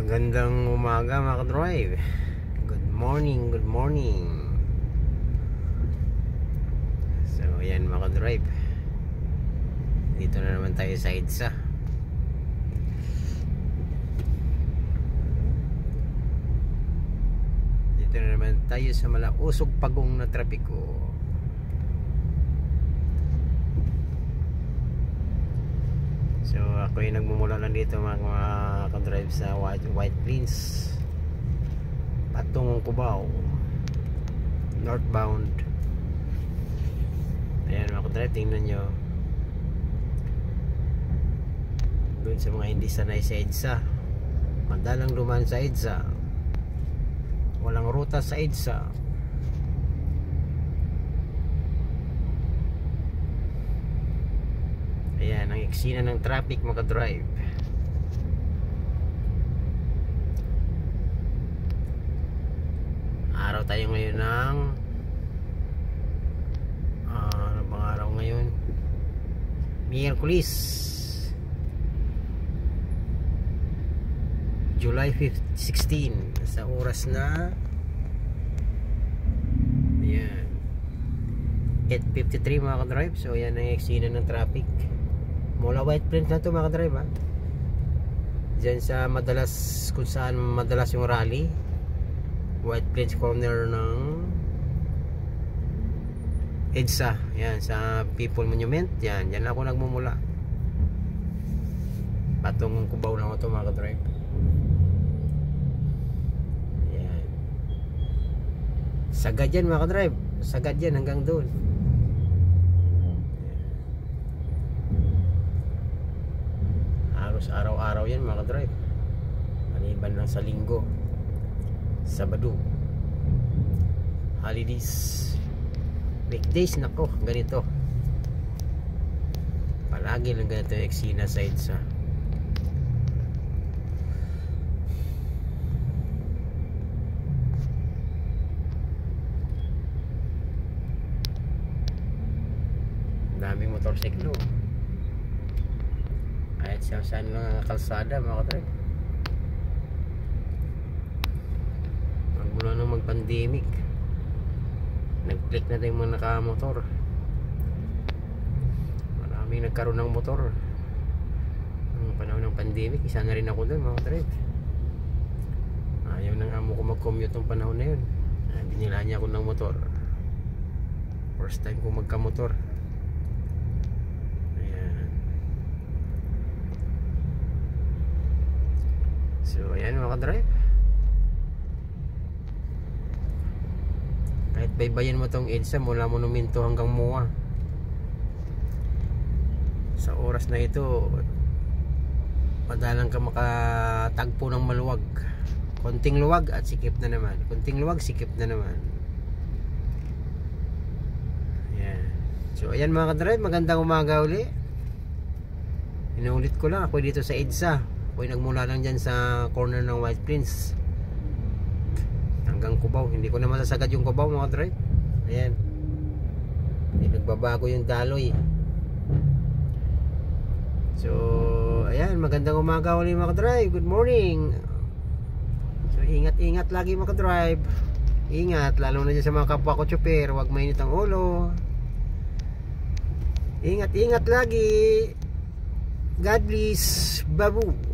Magandang umaga mga ka-drive. Good morning, good morning. So ayan mga ka-drive, dito na naman tayo sa EDSA. Dito na naman tayo sa malausog pagong na trapiko. So ako yung nagmumula lang dito mga ka-drive sa White Plains patungong Cubao northbound. Ayan mga ka-drive, tingnan nyo doon sa mga hindi sanay sa EDSA, madalang dumaan sa EDSA, walang ruta sa EDSA. Ayan ang eksena ng traffic mga ka-drive. Araw tayo ngayon ng ano bang araw ngayon? Miyerkules, July 16, sa oras na ayan 8:53 mga ka-drive. So ayan ang eksena ng traffic mula White Plains na to mga ka-drive, ha? Diyan sa madalas, kung saan madalas yung rally, White Plains corner ng EDSA. Yan sa People Monument. Yan, dyan ako nagmumula. Patungong Cubao lang ito mga ka-drive. Yan, sagad yan mga ka-drive, sagad yan hanggang doon. Araw-araw yan mga ka-drive, maliban lang sa linggo, Sabado, holidays, weekdays, nako ganito palagi lang ganito yung eksena sa EDSA. daming motorsiklo kahit saan lang kalsada mga ka-drive. Magmula nung mag-pandemic, nag-click na tayong mga nakamotor. Maraming nagkaroon ng motor ng panahon ng pandemic. Isa na rin ako dun mga ka-drive. Ayaw ng amo ko mag-commute ng panahon na yun. Binila niya ako ng motor. First time ko magka-motor. So ayan mga ka-drive, kahit baybayin mo tong EDSA mula Monumento hanggang MOA, sa oras na ito madalang ka makatagpo ng maluwag. Konting luwag at sikip na naman, konting luwag, sikip na naman. Ayan. So ayan mga ka-drive, magandang umaga uli. Inuulit ko lang, ako dito sa EDSA. Ako'y nagmula lang dyan sa corner ng White Plains hanggang Cubao. Hindi ko na masasagad yung Cubao mga drive. Ayan, hindi nagbabago yung daloy. So ayan, magandang umaga ulit mga drive. Good morning. So ingat-ingat lagi mga drive. Ingat, lalo na dyan sa mga kapwa ko chopper. Huwag mainit ang ulo. Ingat-ingat lagi. God bless. Babu.